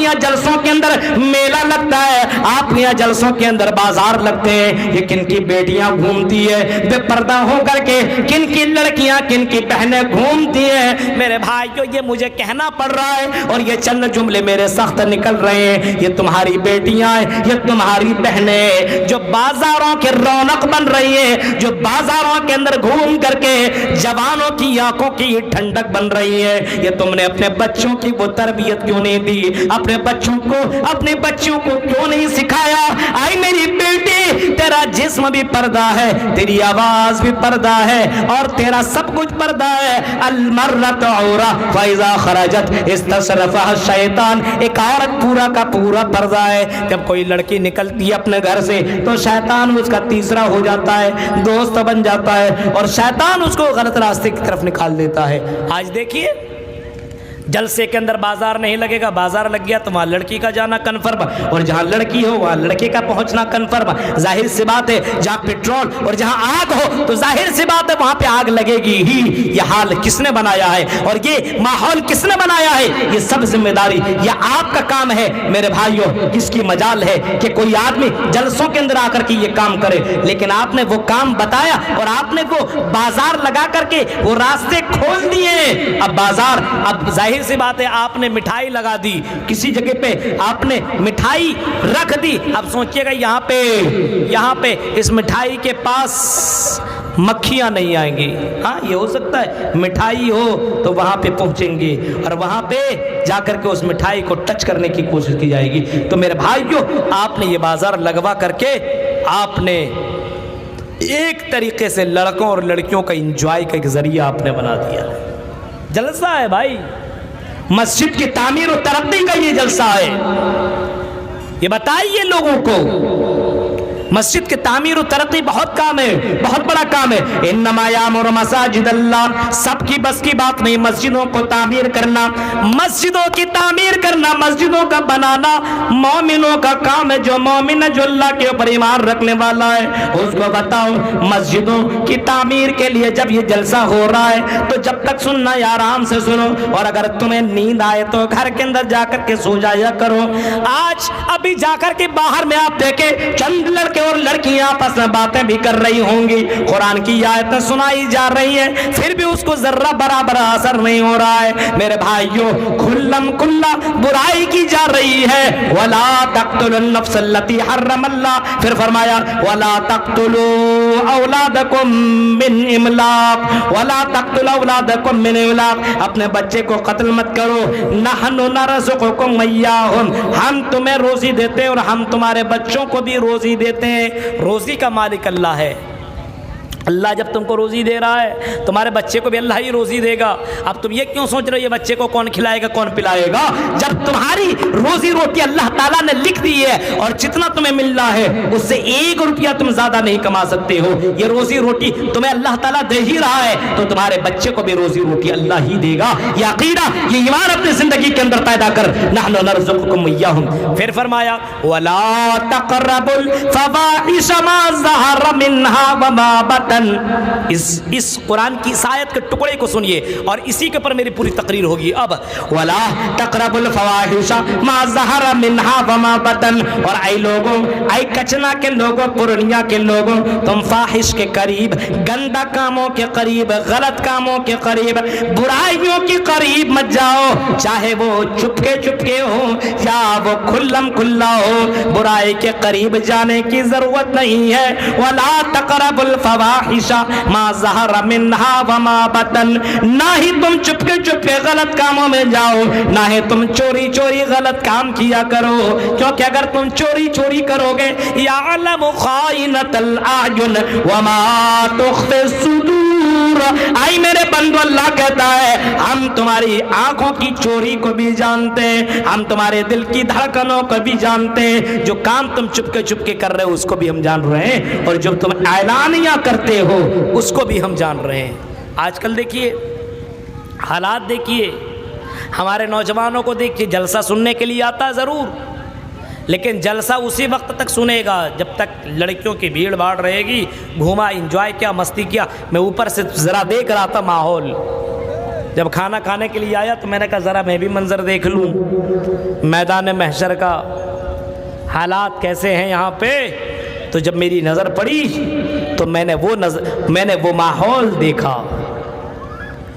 یہاں جلسوں کے اندر میلہ لگتا ہے, آپ کے یہاں جلسوں کے اندر بازار لگتے ہیں, یہ کن کی بیٹیاں گھومتی ہے بے پردہ ہو کر کے, کن کی لڑکیاں کن کی بہنیں گھومتی ہیں. میرے بھائیو یہ مجھے کہنا پڑ رہا ہے اور یہ چند جملے میرے سخت نکل رہے ہیں. یہ تمہاری بیٹیاں ہیں, یہ تمہاری بہنیں جو بازاروں کے رونق بن رہی ہیں, جو بازاروں کے اندر گھوم کر کے جوانوں کی آنکھوں کی ٹھنڈک بن رہی ہے. یہ تم نے اپنے بچوں کی وہ تربیت کیوں نہیں دی, اپنے بچوں کو اپنے بچوں کو کیوں نہیں سکھایا؟ آئی میری بیٹی, تیرا جسم بھی پردہ ہے, تیری آواز بھی پردہ ہے, اور تیرا سب کچھ پردہ ہے. المرأۃ عورہ فاذا خرجت استصرفها الشیطان, ایک عورت پورا کا پورا پردہ ہے. جب کوئی لڑکی نکلتی ہے اپنے گھر سے تو شیطان اس کا تیسرا ہو جاتا ہے, دوست بن جاتا ہے, اور شیطان اس کو غلط راستے کی طرف نکال دیتا ہے. آج دیکھیے جلسے کے اندر بازار نہیں لگے گا, بازار لگ گیا تو وہاں لڑکی کا جانا کنفرم, اور جہاں لڑکی ہو وہاں لڑکے کا پہنچنا کنفرم. ظاہر سی بات ہے جہاں پیٹرول اور جہاں آگ ہو تو ظاہر سی بات ہے وہاں پہ آگ لگے گی ہی. یہ حال کس نے بنایا ہے اور یہ ماحول کس نے بنایا ہے؟ یہ سب ذمہ داری یہ آپ کا کام ہے. میرے بھائیوں, کس کی مجال ہے کہ کوئی آدمی جلسوں کے اندر آ کر کے یہ کام کرے, لیکن آپ نے وہ کام بتایا اور آپ نے وہ بازار لگا کر کے وہ راستے کھول دیے. اب بازار, اب ظاہر سی بات ہے آپ نے مٹھائی لگا دی, کسی جگہ پہ آپ نے مٹھائی رکھ دی. اب سوچئے گا یہاں پہ اس مٹھائی کے پاس مکھیاں نہیں آئیں گی. ہاں یہ ہو سکتا ہے مٹھائی ہو تو وہاں پہ پہنچیں گے اور وہاں پہ جا کر کے اس مٹھائی کو ٹچ کرنے کی کوشش کی جائے گی. تو میرے بھائیوں, آپ نے یہ بازار لگوا کر کے آپ نے ایک طریقے سے لڑکوں اور لڑکیوں کا انجوائے کا ایک ذریعہ آپ نے بنا دیا. جلسہ ہے بھائی, مسجد کی تعمیر و ترقی کا یہ جلسہ ہے. یہ بتائیے لوگوں کو, مسجد کی تعمیر و ترقی بہت کام ہے, بہت بڑا کام ہے. انما یامر مساجد اللہ, سب کی بس کی بات نہیں مسجدوں کو تعمیر کرنا, مسجدوں کی تعمیر کرنا, مسجدوں کا بنانا مومنوں کا کام ہے. جو مومن ہے, جو اللہ کے اوپر ایمان رکھنے والا ہے, اس کو بتاؤ مسجدوں کی تعمیر کے لیے جب یہ جلسہ ہو رہا ہے تو جب تک سننا ہے آرام سے سنو, اور اگر تمہیں نیند آئے تو گھر کے اندر جا کر کے سو جایا کرو. آج ابھی جا کر کے باہر میں آپ دیکھیں چند لڑکے اور لڑکیاں آپس میں باتیں بھی کر رہی ہوں گی, قرآن کی آیتیں سنائی جا رہی ہیں, پھر بھی اس کو ذرہ برابر اثر نہیں ہو رہا ہے. میرے بھائیوں, کھلم کھلا برائی کی جا رہی ہے. وَلَا تَقْتُلُوا النَّفْسَ الَّتِي حَرَّمَ اللَّهُ, پھر فرمایا وَلَا تَقْتُلُوا أَوْلَادَكُمْ مِنْ إِمْلَاقٍ, وَلَا تَقْتُلُوا أَوْلَادَكُمْ مِنْ إِمْلَاقٍ, اپنے بچے کو قتل مت کرو. نَحْنُ نَرْزُقُكُمْ وَإِيَّاهُمْ, ہم تمہیں روزی دیتے ہیں اور ہم تمہارے بچوں کو بھی روزی دیتے ہیں. روزی کا مالک اللہ ہے. اللہ جب تم کو روزی دے رہا ہے تمہارے بچے کو بھی اللہ ہی روزی دے گا. اب تم یہ کیوں سوچ رہے ہو یہ بچے کو کون کھلائے گا کون پلائے گا؟ جب تمہاری روزی روٹی اللہ تعالیٰ نے لکھ دی ہے اور جتنا تمہیں ملنا ہے اس سے 1 روپیہ تم زیادہ نہیں کما سکتے ہو, یہ روزی روٹی تمہیں اللہ تعالیٰ دے ہی رہا ہے تو تمہارے بچے کو بھی روزی روٹی اللہ ہی دے گا. یہ عقیدہ, یہ ایمان اپنی زندگی کے اندر پیدا کر. نحن نرزقکم وإیاہم. پھر فرمایا وَلَا تَقْرَبُوا الْفَوَاحِشَ مَا ظَهَرَ مِنْهَا وَمَا بَطَنَ. اس قرآن کی اس آیت کے ٹکڑے کو سنیے اور اسی کے پر میری پوری تقریر ہوگی. اب وَلَا تَقْرَبُوا الْفَوَاحِشَ مَا ظَهَرَ مِنْهَا وَمَا بَطَنَ, اور اے لوگوں, اے کچنا کے لوگوں, پورنیا کے لوگوں, تم فاحش کے قریب, گندا کاموں کے قریب, غلط کاموں کے قریب, برائیوں کے قریب مت جاؤ, چاہے وہ چپکے ہو یا وہ کھلم کھلا ہو. برائی کے قریب جانے کی ضرورت نہیں ہے. وَلَا تَقْرَبُوا الْفَوَاحِشَ ما ظهر منها وما بطن, نہ ہی تم چپکے غلط کاموں میں جاؤ, نہ ہی تم چوری غلط کام کیا کرو, کیونکہ اگر تم چوری کرو گے یعلم خائنۃ الاعین وما تخفی الصدور. آئی میرے بندو, اللہ کہتا ہے ہم تمہاری آنکھوں کی چوری کو بھی جانتے ہیں, ہم تمہارے دل کی دھڑکنوں کو بھی جانتے ہیں. جو کام تم چپکے کر رہے ہو اس کو بھی ہم جان رہے ہیں, اور جو تم اعلانیہ کرتے ہو اس کو بھی ہم جان رہے ہیں. آج کل دیکھیے حالات, دیکھیے ہمارے نوجوانوں کو دیکھیے, جلسہ سننے کے لیے آتا ضرور لیکن جلسہ اسی وقت تک سنے گا جب تک لڑکیوں کی بھیڑ بھاڑ رہے گی, گھوما, انجوائے کیا, مستی کیا. میں اوپر سے ذرا دیکھ رہا تھا ماحول, جب کھانا کھانے کے لیے آیا تو میں نے کہا ذرا میں بھی منظر دیکھ لوں میدان محشر کا حالات کیسے ہیں یہاں پہ. تو جب میری نظر پڑی تو میں نے وہ ماحول دیکھا.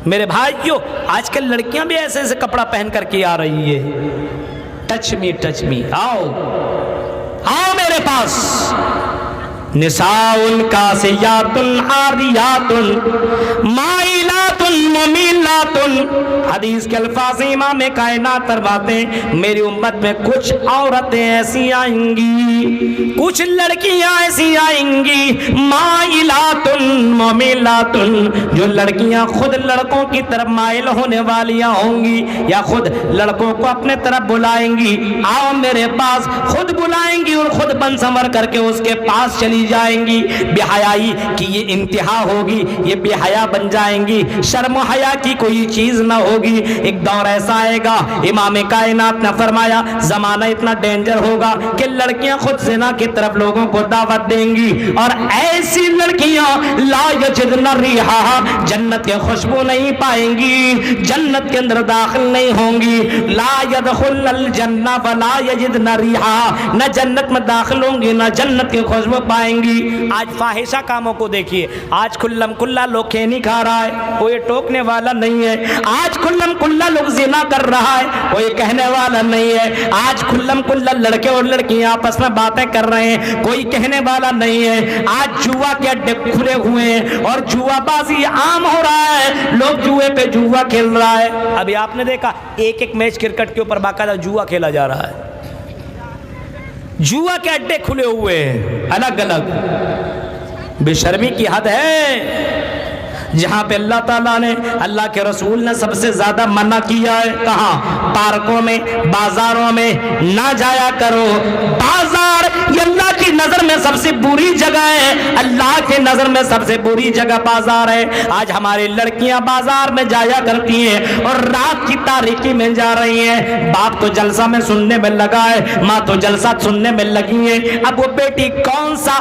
میرے بھائیو آج کل لڑکیاں بھی ایسے ایسے کپڑا پہن کر کے آ رہی ہے. ٹچ می آؤ میرے پاس. نساء کاسیات عاریات مائلات ممیلات. حدیث کے الفاظ امام کائنات فرماتے ہیں میری امت میں کچھ عورتیں ایسی آئیں گی, کچھ لڑکیاں ایسی آئیں گی مائلات ممیلات, جو لڑکیاں خود لڑکوں کی طرف مائل ہونے والیاں ہوں گی یا خود لڑکوں کو اپنے طرف بلائیں گی. آؤ میرے پاس, خود بلائیں گی اور خود بن سنور کر کے اس کے پاس چلی جائیں گی. بے حیائی کی یہ انتہا ہوگی, یہ بے حیا بن جائیں گی, شرم و حیا کی کوئی چیز نہ ہوگی. ایک دور ایسا آئے گا امام کائنات نے فرمایا زمانہ اتنا ڈینجر ہوگا کہ لڑکیاں خود زنا کی طرف لوگوں کو دعوت دیں گی, اور ایسی لڑکیاں لا یجدن ریحا, جنت کے خوشبو نہیں پائیں گی, جنت کے اندر داخل نہیں ہوں گی. لا يدخل الجنہ ولا یجدن ریحا, نہ جنت میں داخل ہوں گی نہ جنت کی خوشبو پائیں گی. آج فاحشہ کاموں کو دیکھیے, آج کھلم کھلا لوگ کھینی کھا رہا ہے, کوئی ٹوکنے والا نہیں ہے. آج کھلم کھلا لوگ زنا کر رہا ہے, کوئی کہنے والا نہیں ہے. آج کھلم کھلا لڑکے اور لڑکیاں آپس میں باتیں کر رہے ہیں, کوئی کہنے والا نہیں ہے. آج جوا کے اڈے کھلے ہوئے ہیں اور جوا بازی عام ہو رہا ہے, لوگ جوئے پہ جوا کھیل رہا ہے. ابھی آپ نے دیکھا ایک میچ کرکٹ کے اوپر باقاعدہ جوا کھیلا جا رہا ہے. جوا کے اڈے کھلے ہوئے ہیں الگ الگ. بے شرمی کی حد ہے. جہاں پہ اللہ تعالیٰ نے, اللہ کے رسول نے سب سے زیادہ منع کیا ہے, کہاں؟ پارکوں میں, بازاروں میں نہ جایا کرو. بازار یہ اللہ کی نظر میں سب سے بری جگہ ہے, اللہ کی نظر میں سب سے بری جگہ بازار ہے. آج ہماری لڑکیاں بازار میں جایا کرتی ہیں اور رات کی تاریکی میں جا رہی ہیں. باپ تو جلسہ میں سننے میں لگا ہے, ماں تو جلسہ سننے میں لگی ہے. اب وہ بیٹی کون سا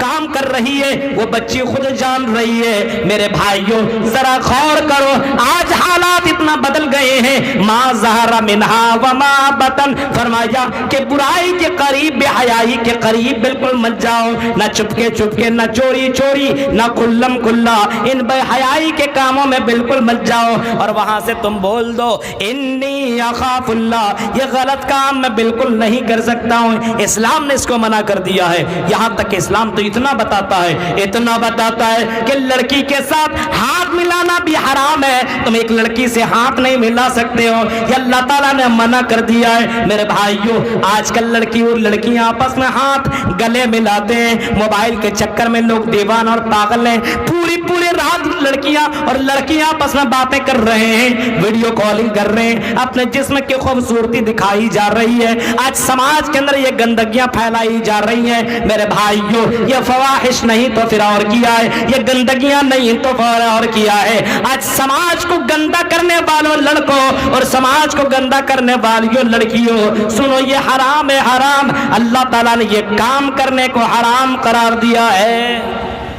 کام کر رہی ہے وہ بچی خود جان رہی ہے. میرے بھائیوں ذرا غور کرو, آج حالات اتنا بدل گئے ہیں. ما ظہر منہا وما بطن, فرمایا کہ برائی کے قریب, بے حیائی کے قریب بالکل مت جاؤ. نہ چپکے نہ چوری نہ کھلم کھلا, ان بے حیائی کے کاموں میں بالکل مت جاؤ. اور وہاں سے تم بول دو انی اخاف اللہ, یہ غلط کام میں بالکل نہیں کر سکتا ہوں. اسلام نے اس کو منع کر دیا ہے. یہاں تک کہ اسلام تو اتنا بتاتا ہے کہ لڑکی کے ساتھ ہاتھ ملانا بھی حرام ہے. تم ایک لڑکی سے ہاتھ نہیں ملا سکتے ہو, یہ اللہ تعالیٰ نے منع کر دیا ہے. میرے بھائیوں آج کل لڑکی اور لڑکیاں آپس میں ہاتھ گلے ملاتے ہیں. موبائل کے چکر میں لوگ دیوان اور پاگل ہیں. پوری رات لڑکیاں اور لڑکیاں آپس میں باتیں کر رہے ہیں, ویڈیو کالنگ کر رہے ہیں, اپنے جسم کی خوبصورتی دکھائی جا رہی ہے. آج سماج کے اندر یہ گندگیاں پھیلائی جا رہی ہیں. میرے بھائیوں یہ فواحش نہیں تو پھر اور کیا ہے, یہ گندگیاں نہیں تو اور کیا ہے. آج سماج کو گندا کرنے والوں لڑکوں اور سماج کو گندا کرنے والیوں لڑکیوں, سنو یہ حرام ہے, حرام. اللہ تعالیٰ نے یہ کام کرنے کو حرام قرار دیا ہے,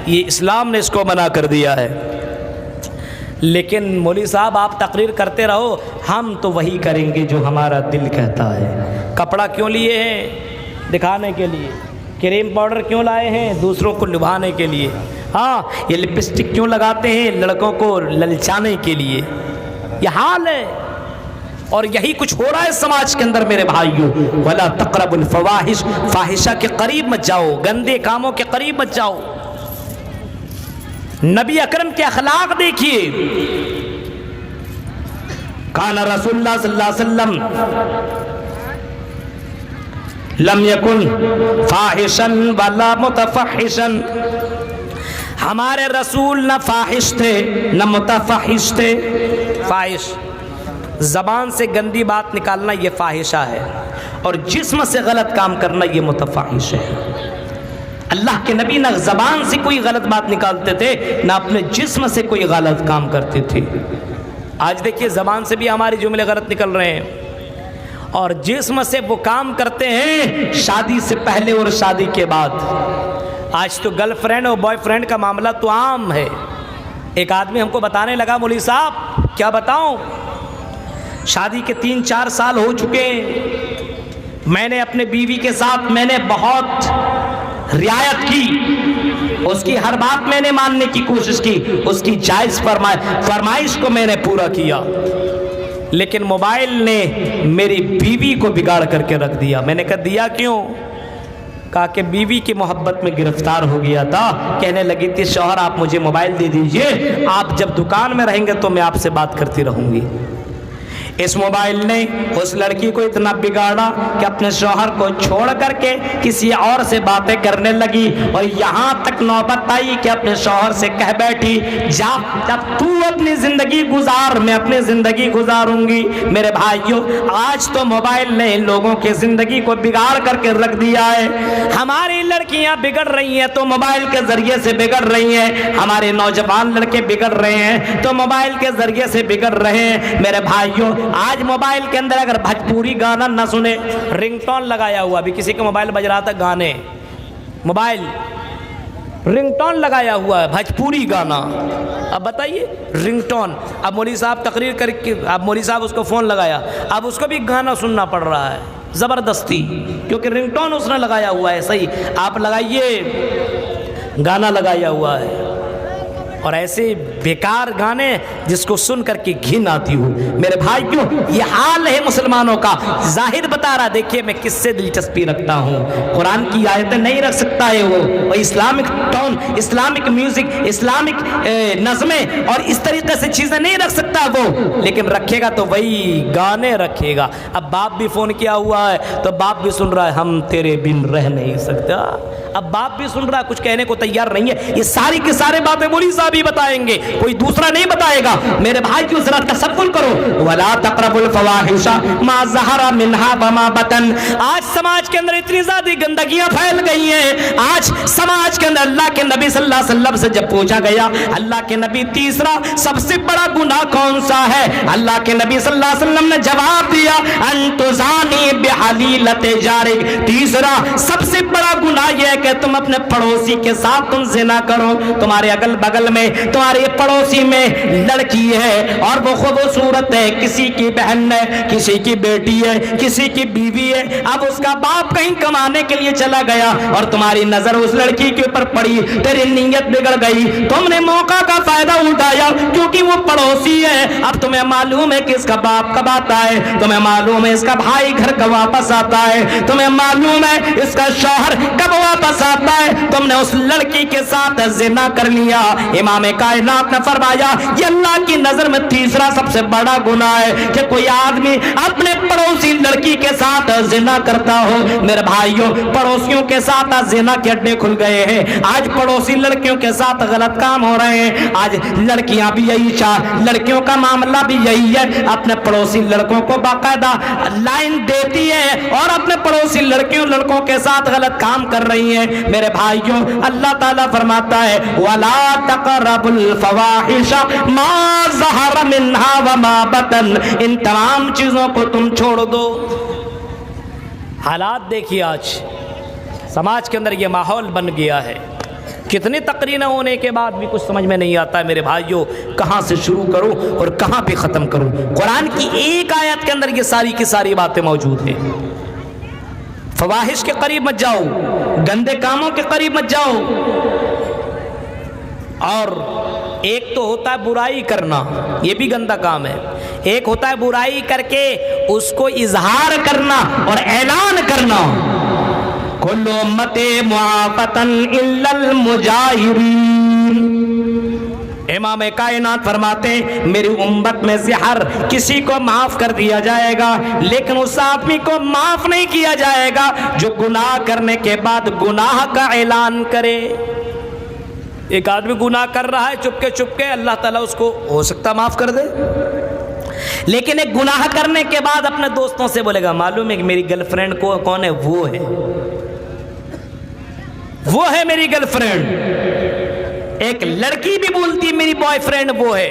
یہ اسلام نے اس کو منع کر دیا ہے. لیکن مولوی صاحب آپ تقریر کرتے رہو, ہم تو وہی کریں گے جو ہمارا دل کہتا ہے. کپڑا کیوں لیے ہیں؟ دکھانے کے لیے. کریم پاؤڈر کیوں لائے ہیں؟ دوسروں کو لبھانے کے لیے. ہاں یہ لپسٹک کیوں لگاتے ہیں؟ لڑکوں کو للچانے کے لیے. یہ حال ہے اور یہی کچھ ہو رہا ہے سماج کے اندر. میرے بھائیوں ولا تقربوا الفواحش, فاحشہ کے قریب مت جاؤ, گندے کاموں کے قریب مت جاؤ. نبی اکرم کے اخلاق دیکھیے, کان رسول اللہ صلی اللہ علیہ وسلم لم یکن فاحشا ولا متفحشا, ہمارے رسول نہ فاحش تھے نہ متفحش تھے. فاحش زبان سے گندی بات نکالنا یہ فاحشہ ہے, اور جسم سے غلط کام کرنا یہ متفحش ہے. اللہ کے نبی نہ زبان سے کوئی غلط بات نکالتے تھے نہ اپنے جسم سے کوئی غلط کام کرتے تھے. آج دیکھیے زبان سے بھی ہمارے جملے غلط نکل رہے ہیں, اور جسم سے وہ کام کرتے ہیں شادی سے پہلے اور شادی کے بعد. آج تو گرل فرینڈ اور بوائے فرینڈ کا معاملہ تو عام ہے. ایک آدمی ہم کو بتانے لگا, مولوی صاحب کیا بتاؤں، شادی کے 3-4 سال ہو چکے ہیں، میں نے اپنے بیوی کے ساتھ میں نے بہت رعایت کی، اس کی ہر بات میں نے ماننے کی کوشش کی، اس کی جائز فرمائش کو میں نے پورا کیا، لیکن موبائل نے میری بیوی کو بگاڑ کر کے رکھ دیا۔ میں نے کہا دیا کیوں؟ کہا کہ بیوی کی محبت میں گرفتار ہو گیا تھا، کہنے لگی تھی شوہر آپ مجھے موبائل دے دیجئے، آپ جب دکان میں رہیں گے تو میں آپ سے بات کرتی رہوں گی۔ اس موبائل نے اس لڑکی کو اتنا بگاڑا کہ اپنے شوہر کو چھوڑ کر کے کسی اور سے باتیں کرنے لگی، اور یہاں تک نوبت آئی کہ اپنے شوہر سے کہہ بیٹھی جا جب تو اپنی زندگی گزار میں اپنی زندگی گزاروں گی۔ میرے بھائیوں، آج تو موبائل نے لوگوں کی زندگی کو بگاڑ کر کے رکھ دیا ہے۔ ہماری لڑکیاں بگڑ رہی ہیں تو موبائل کے ذریعے سے بگڑ رہی ہیں، ہمارے نوجوان لڑکے بگڑ رہے ہیں تو موبائل کے ذریعے سے بگڑ رہے ہیں۔ میرے بھائیوں، آج موبائل کے اندر اگر بھوجپوری گانا نہ سنے، رنگ ٹون لگایا ہوا، ابھی کسی کا موبائل بج رہا تھا گانے، موبائل رنگ ٹون لگایا ہوا ہے بھوجپوری گانا، اب بتائیے رنگ ٹون، اب مولوی صاحب تقریر کر کے اب مولوی صاحب اس کو فون لگایا، اب اس کو بھی گانا سننا پڑ رہا ہے زبردستی، کیونکہ رنگ ٹون اس نے لگایا ہوا ہے، صحیح آپ لگائیے گانا لگایا ہوا ہے، اور ایسے بیکار گانے جس کو سن کر کے گھن آتی ہو۔ میرے بھائیوں، یہ حال ہے مسلمانوں کا، ظاہر بتا رہا، دیکھیے میں کس سے دلچسپی رکھتا ہوں، قرآن کی آیتیں نہیں رکھ سکتا ہے وہ، اور Islamic tone, Islamic music, Islamic نظمیں اور اس طریقے سے چیزیں نہیں رکھ سکتا وہ، لیکن رکھے گا تو وہی گانے رکھے گا۔ اب باپ بھی فون کیا ہوا ہے تو باپ بھی سن رہا ہے ہم تیرے بن رہ نہیں سکتا، اب باپ بھی سن رہا ہے، کچھ کہنے کو تیار نہیں ہے، یہ ساری کی سارے باتیں مولوی صاحب بھی بتائیں گے، کوئی دوسرا نہیں بتائے گا۔ میرے بھائیو ذرا تصور کرو، وَلَا تَقْرَبُوا الْفَوَاحِشَ مَا ظَهَرَ مِنْهَا وَمَا بَطَنَ۔ آج سماج کے اندر اتنی زیادہ گندگیاں پھیل گئی ہیں، آج سماج کے اندر اللہ کے نبی صلی اللہ علیہ وسلم سے جب پوچھا گیا، اللہ کے نبی تیسرا سب سے بڑا گناہ کون سا ہے، اللہ کے نبی صلی اللہ علیہ وسلم نے جواب دیا أَن تُزَانِي بِحَلِيلَةِ جَارِكَ، تیسرا سب سے بڑا گناہ یہ ہے کہ تم اپنے پڑوسی کے ساتھ تم زنا کرو، تمہارے اگل بغل میں تمہارے پڑوسی میں لڑکی ہے اور وہ خوبصورت ہے، کسی کی بہن ہے، کسی کی بیٹی ہے، کسی کی بیوی ہے، اب اس کا باپ کہیں کمانے کے لیے چلا گیا اور تمہاری نظر اس لڑکی کے اوپر پڑی، تیری نیت بگڑ گئی، تم نے موقع کا فائدہ اٹھایا کیونکہ وہ پڑوسی ہے، اب تمہیں معلوم ہے کہ اس کا باپ کب آتا ہے، تمہیں معلوم ہے اس کا بھائی گھر کب واپس آتا ہے، تمہیں معلوم ہے اس کا شوہر کب واپس آتا ہے، تم نے اس لڑکی کے ساتھ زنا کر لیا۔ امام کائنات نے فرمایا یہ اللہ کی نظر میں تیسرا سب سے بڑا گناہ ہے کہ کوئی آدمی اپنے پڑوسی لڑکی کے ساتھ زنا کرتا ہو۔ میرے بھائیوں، پڑوسیوں کے ساتھ زنا کے اڈے کھل گئے ہیں، آج پڑوسی لڑکیوں کے ساتھ غلط کام ہو رہے ہیں، آج لڑکیاں بھی یہی لڑکیوں کا معاملہ بھی یہی ہے، اپنے پڑوسی لڑکوں کو باقاعدہ لائن دیتی ہے اور اپنے پڑوسی لڑکیوں لڑکوں کے ساتھ غلط کام کر رہی ہیں۔ میرے بھائیوں، اللہ تعالیٰ فرماتا ہے وَلَا تَقْرَبُوا الْفَوَاحِشَ مَا ظَهَرَ مِنْهَا وَمَا بَطَنَ، ان تمام چیزوں کو تم چھوڑ دو۔ حالات دیکھیے، آج سماج کے اندر یہ ماحول بن گیا ہے، کتنی تقریر ہونے کے بعد بھی کچھ سمجھ میں نہیں آتا ہے۔ میرے بھائیوں، کہاں سے شروع کروں اور کہاں پہ ختم کروں؟ قرآن کی ایک آیت کے اندر یہ ساری کی ساری باتیں موجود ہیں۔ فواحش کے قریب مت جاؤ، گندے کاموں کے قریب مت جاؤ، اور ایک تو ہوتا ہے برائی کرنا، یہ بھی گندا کام ہے، ایک ہوتا ہے برائی کر کے اس کو اظہار کرنا اور اعلان کرنا۔ کل امت معافۃ الا المجاہرین، امام کائنات فرماتے ہیں میری امت میں سے ہر کسی کو معاف کر دیا جائے گا، لیکن اس آدمی کو معاف نہیں کیا جائے گا جو گناہ کرنے کے بعد گناہ کا اعلان کرے۔ ایک آدمی گناہ کر رہا ہے چپ کے اللہ تعالیٰ اس کو ہو سکتا معاف کر دے، لیکن ایک گناہ کرنے کے بعد اپنے دوستوں سے بولے گا معلوم ہے کہ میری گرل فرینڈ کو کون ہے، وہ ہے میری گرل فرینڈ۔ ایک لڑکی بھی بولتی ہے میری بوائے فرینڈ وہ ہے۔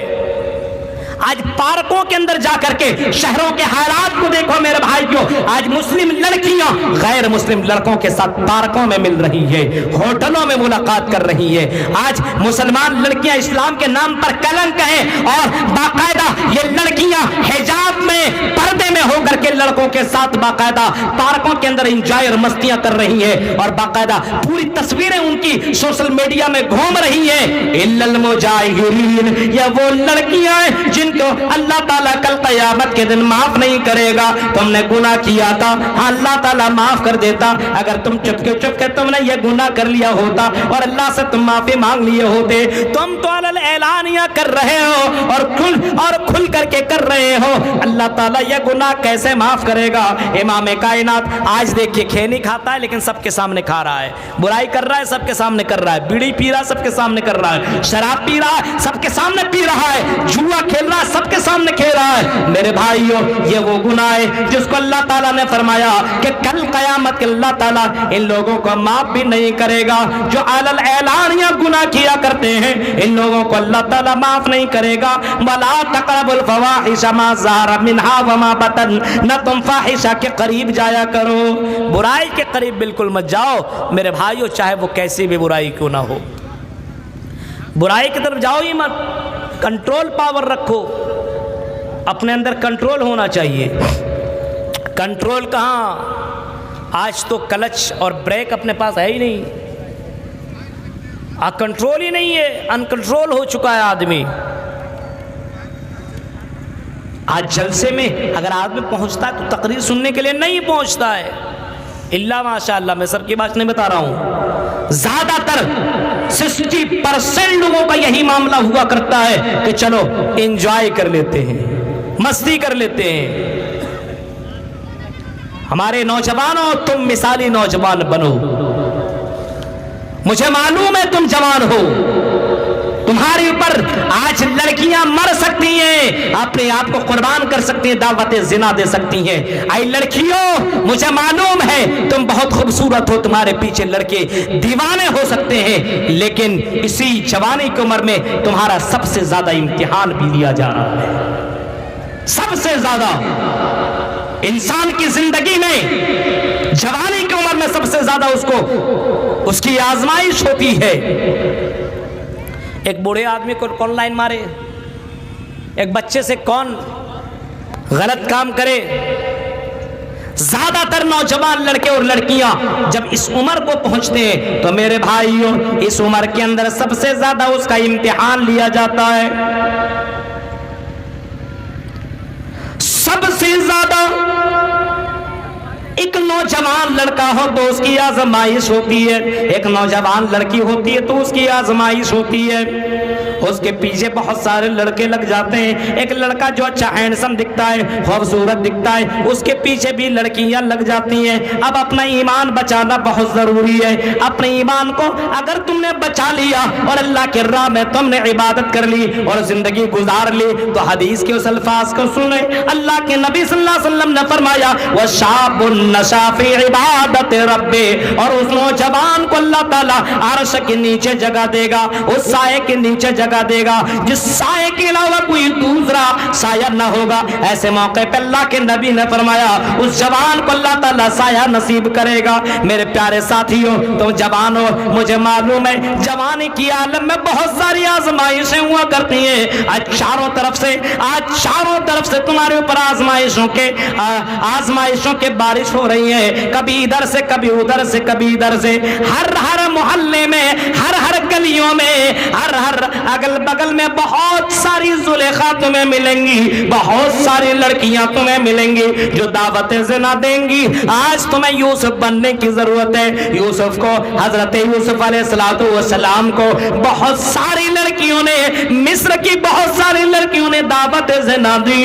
آج پارکوں کے اندر جا کر کے شہروں کے حالات کو دیکھو میرے بھائیوں، آج مسلم لڑکیاں غیر مسلم لڑکوں کے ساتھ پارکوں میں مل رہی ہے، ہوٹلوں میں ملاقات کر رہی ہے۔ آج مسلمان لڑکیاں اسلام کے نام پر کلنک ہیں، اور باقاعدہ یہ لڑکیاں حجاب میں پردے میں ہو کر کے لڑکوں کے ساتھ باقاعدہ پارکوں کے اندر انجوائے اور مستیاں کر رہی ہیں، اور باقاعدہ پوری تصویریں ان کی سوشل میڈیا میں گھوم رہی ہیں۔ الا المجاہرین، یہ وہ لڑکیاں ہیں جن کو اللہ تعالیٰ کل قیامت کے دن معاف نہیں کرے گا۔ تم نے گناہ کیا تھا، اللہ تعالیٰ معاف کر دیتا۔ اگر تم چپکے تم نے یہ گناہ کر لیا ہوتا اور اللہ سے تم معافی مانگ لیے ہوتے، تم تو اعلانیہ کر رہے ہو اور کھل کر کے کر رہے ہو، اللہ تعالیٰ یہ گناہ کیسے معاف کرے گا؟ امام کائنات آج دیکھیے کھینے کھاتا ہے لیکن سب کے سامنے کھا رہا ہے، برائی کر رہا ہے سب کے سامنے کر رہا ہے، بیڑی پی رہا ہے سب کے سامنے کر رہا ہے، شراب پی رہا ہے سب کے سامنے پی رہا ہے، جوا کھیل رہا ہے سب کے سامنے کھیل رہا ہے۔ میرے بھائیوں، یہ وہ گناہ ہے جس کو اللہ تعالیٰ نے فرمایا کہ کل قیامت کے اللہ تعالیٰ ان لوگوں کو معاف بھی نہیں کرے گا جو علل اعلانیہ گناہ کیا کرتے ہیں، ان لوگوں کو اللہ تعالیٰ معاف نہیں کرے گا۔ وَلَا تَقْرَبُوا الْفَوَاحِشَ مَا ظَهَرَ مِنْهَا وَمَا بَطَنَ، نہ تم فاحشہ کے قریب جایا کرو، برائی کے قریب بالکل مت جاؤ میرے بھائیوں، چاہے وہ کیسی بھی برائی کیوں نہ ہو، برائی کی طرف جاؤ ہی مت، کنٹرول پاور رکھو، اپنے اندر کنٹرول ہونا چاہیے۔ کنٹرول کہاں، آج تو کلچ اور بریک اپنے پاس ہے ہی نہیں، کنٹرول ہی نہیں ہے، انکنٹرول ہو چکا ہے آدمی۔ آج جلسے میں اگر آدمی پہنچتا ہے تو تقریر سننے کے لیے نہیں پہنچتا ہے، اللہ ماشاء اللہ، میں سب کی بات نہیں بتا رہا ہوں، زیادہ تر 60% لوگوں کا یہی معاملہ ہوا کرتا ہے کہ چلو انجوائے کر لیتے ہیں، مستی کر لیتے ہیں۔ ہمارے نوجوانوں، تم مثالی نوجوان بنو، مجھے معلوم ہے تم جوان ہو، تمہارے اوپر آج لڑکیاں مر سکتی ہیں، اپنے آپ کو قربان کر سکتی ہیں، دعوت زنا دے سکتی ہیں۔ اے لڑکیوں، مجھے معلوم ہے تم بہت خوبصورت ہو، تمہارے پیچھے لڑکے دیوانے ہو سکتے ہیں، لیکن اسی جوانی کی عمر میں تمہارا سب سے زیادہ امتحان بھی لیا جا رہا ہے۔ سب سے زیادہ انسان کی زندگی میں جوانی کی عمر میں سب سے زیادہ اس کی آزمائش ہوتی ہے۔ ایک بوڑھے آدمی کو کون لائن مارے، ایک بچے سے کون غلط کام کرے، زیادہ تر نوجوان لڑکے اور لڑکیاں جب اس عمر کو پہنچتے ہیں تو میرے بھائیوں، اس عمر کے اندر سب سے زیادہ اس کا امتحان لیا جاتا ہے۔ سب سے زیادہ ایک نوجوان لڑکا ہو تو اس کی آزمائش ہوتی ہے، ایک نوجوان لڑکی ہوتی ہے تو اس کی آزمائش ہوتی ہے۔ اس کے پیچھے بہت سارے لڑکے لگ جاتے ہیں، ایک لڑکا جو اچھا ہینڈسم دکھتا ہے، خوبصورت دکھتا ہے، اس کے پیچھے بھی لڑکیاں لگ جاتی ہیں۔ اب اپنا ایمان بچانا بہت ضروری ہے۔ اپنے ایمان کو اگر تم نے بچا لیا اور اللہ کے راہ میں تم نے عبادت کر لی اور زندگی گزار لی تو حدیث کے اس الفاظ کو سنیں، اللہ کے نبی صلی اللہ علیہ وسلم نے فرمایا وَشَابٌ نَشَا فِي عِبَادَةِ رَبِّهِ، اور اس نوجوان کو اللہ تعالیٰ عرش کے نیچے جگہ دے گا، اس سائے کے نیچے جگہ دے گا جس سائے کے علاوہ کوئی دوسرا سایہ نہ ہوگا۔ ایسے موقع پہ اللہ کے نبی نے فرمایا اس جوان کو اللہ تعالیٰ سایہ نصیب کرے گا۔ میرے پیارے ساتھیوں، تم جوان ہو، مجھے معلوم ہے جوانی کی عالم میں بہت ساری آزمائشیں ہوا کرتی ہیں۔ آج چاروں طرف سے تمہارے اوپر آزمائشوں کے بارش ہو رہی ہے، کبھی ادھر سے کبھی ادھر سے کبھی ادھر سے، ہر محلے میں، ہر گلیوں میں، ہر اگل بگل میں بہت ساری زلیخا تمہیں ملیں گی، بہت ساری لڑکیاں تمہیں ملیں گی جو دعوت زنا دیں گی۔ آج تمہیں یوسف بننے کی ضرورت ہے۔ یوسف کو، حضرت یوسف علیہ السلام کو بہت ساری لڑکیوں نے، مصر کی بہت ساری لڑکیوں نے دعوت زنا دی،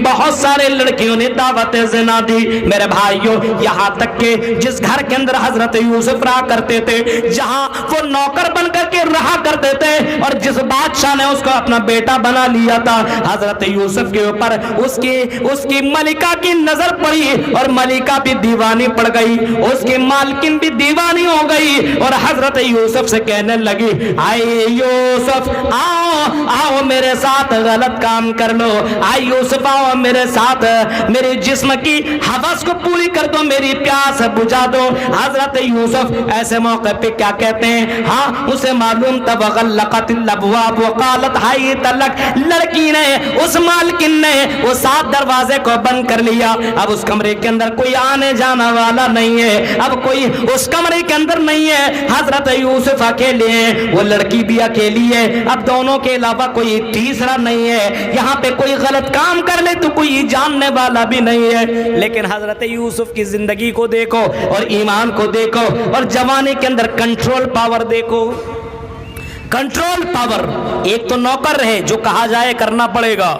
بہت سارے لڑکیوں نے دعوت زنا دی۔ میرے بھائیوں، یہاں تک کہ جس گھر کے اندر حضرت یوسف رہا کرتے تھے، جہاں وہ نوکر بن کر کے کے رہا کرتے تھے، اور جس بادشاہ نے اس کو اپنا بیٹا بنا لیا تھا حضرت یوسف کے اوپر اس کی ملکہ کی نظر پڑی، اور ملکہ بھی دیوانی پڑ گئی، اس کی مالکن بھی دیوانی ہو گئی، اور حضرت یوسف سے کہنے لگی آئے یوسف آؤ میرے ساتھ غلط کام کر لو، آئے یوسف آؤ میرے ساتھ، میرے جسم کی حوث کو پوری کر دو، میری پیاس بجھا دو۔ حضرت یوسف ایسے موقع پہ کیا کہتے ہیں؟ ہاں اسے معلوم تھا وغلقت الابواب وقالت حیت لک، لڑکی نے اس مالکن نے وہ 7 دروازے کو بند کر لیا، اب اس کمرے کے اندر کوئی آنے جانا والا نہیں ہے، اب کوئی اس کمرے کے اندر نہیں ہے، حضرت یوسف اکیلے ہیں، وہ لڑکی بھی اکیلی ہے، اب دونوں کے علاوہ کوئی تیسرا نہیں ہے، یہاں پہ کوئی غلط کام کر لے تو کوئی جاننے والا بھی نہیں ہے۔ لیکن حضرت یوسف کی زندگی کو دیکھو اور ایمان کو دیکھو اور جوانی کے اندر کنٹرول پاور دیکھو، کنٹرول پاور۔ ایک تو نوکر ہے جو کہا جائے کرنا پڑے گا،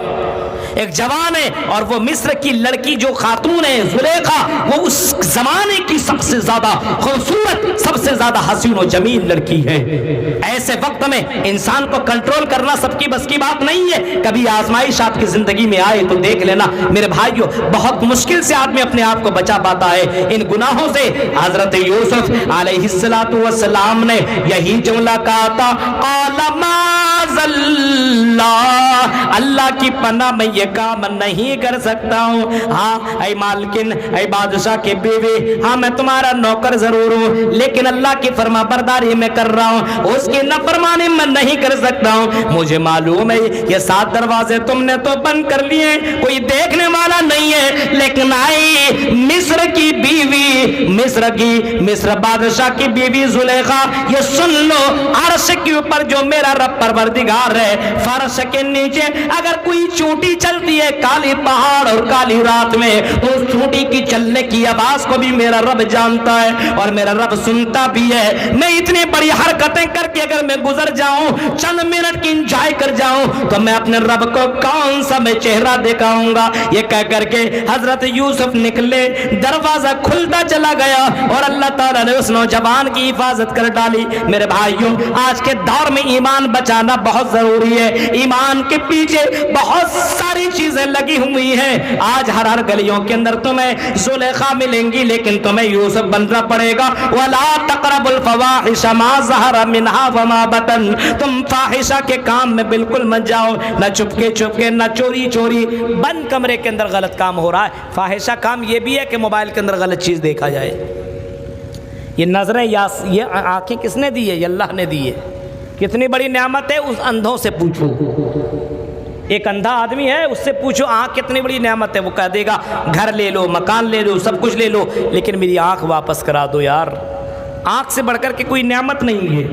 ایک جوان ہے، اور وہ مصر کی لڑکی جو خاتون ہے زلیخا، وہ اس زمانے کی سب سے زیادہ خوبصورت، سب سے زیادہ حسین و جمیل لڑکی ہے۔ ایسے وقت میں انسان کو کنٹرول کرنا سب کی بس کی بات نہیں ہے، کبھی آزمائش آپ کی زندگی میں آئے تو دیکھ لینا میرے بھائیو، بہت مشکل سے آدمی اپنے آپ کو بچا پاتا ہے ان گناہوں سے۔ حضرت یوسف علیہ السلام نے یہی جملہ کہا تھا، قال معاذ اللہ، اللہ کی پناہ میں یہ کام نہیں کر سکتا ہوں۔ ہاں اے مالکن، اے بادشاہ کی بیوی، ہاں میں تمہارا نوکر ضرور ہوں، لیکن اللہ کی فرما برداری میں کر رہا ہوں، اس کی نافرمانی میں نہیں کر سکتا ہوں۔ مجھے معلوم ہے یہ 7 دروازے تم نے تو بند کر لیے، کوئی دیکھنے والا نہیں ہے، لیکن آئی مصر کی بیوی، مصر بادشاہ کی بیوی زلیخا، یہ سن لو، عرش کے اوپر جو میرا رب پروردگار ہے، فرش کے نیچے اگر کوئی چونٹی چلتی ہے کالی پہاڑ اور کالی رات میں، تو اس چونٹی کی چلنے کی آواز کو بھی میرا رب جانتا ہے اور میرا رب سنتا بھی ہے۔ میں اتنی بڑی حرکتیں کر کے اگر میں گزر جاؤں، چند منٹ کی انجوائے کر جاؤں، تو میں اپنے رب کو کون سا میں چہرہ دکھاؤں گا۔ یہ کہہ کر کے حضرت یوسف نکلے، دروازہ کھلتا چلا گیا اور اللہ تعالیٰ نے اس نوجوان کی حفاظت کر ڈالی۔ میرے بھائیوں، آج کے دور میں ایمان بچانا بہت ضروری ہے، ایمان کے پیچھے بہت ساری چیزیں لگی ہوئی ہیں۔ آج ہر گلیوں کے اندر تمہیں زلیخا ملیں گی، لیکن تمہیں یوسف بننا پڑے گا۔ وَلَا تَقْرَبُوا الْفَوَاحِشَ مَا ظَهَرَ مِنْهَا وَمَا بَطَنَ، تم فاحشہ کے کام میں بالکل مت جاؤ، نہ چپکے نہ چوری، بند کمرے کے اندر غلط کام ہو رہا ہے۔ فاحشہ کام یہ بھی ہے کہ موبائل کے اندر غلط چیز دیکھا جائے۔ یہ نظریں یہ آنکھیں کس نے دی ہے؟ یہ اللہ نے دی ہے۔ کتنی بڑی نعمت ہے، اس اندھوں سے پوچھو، ایک اندھا آدمی ہے، اس سے پوچھو آنکھ کتنی بڑی نعمت ہے، وہ کہہ دے گا گھر لے لو، مکان لے لو، سب کچھ لے لو، لیکن میری آنکھ واپس کرا دو یار۔ آنکھ سے بڑھ کر کے کوئی نعمت نہیں ہے۔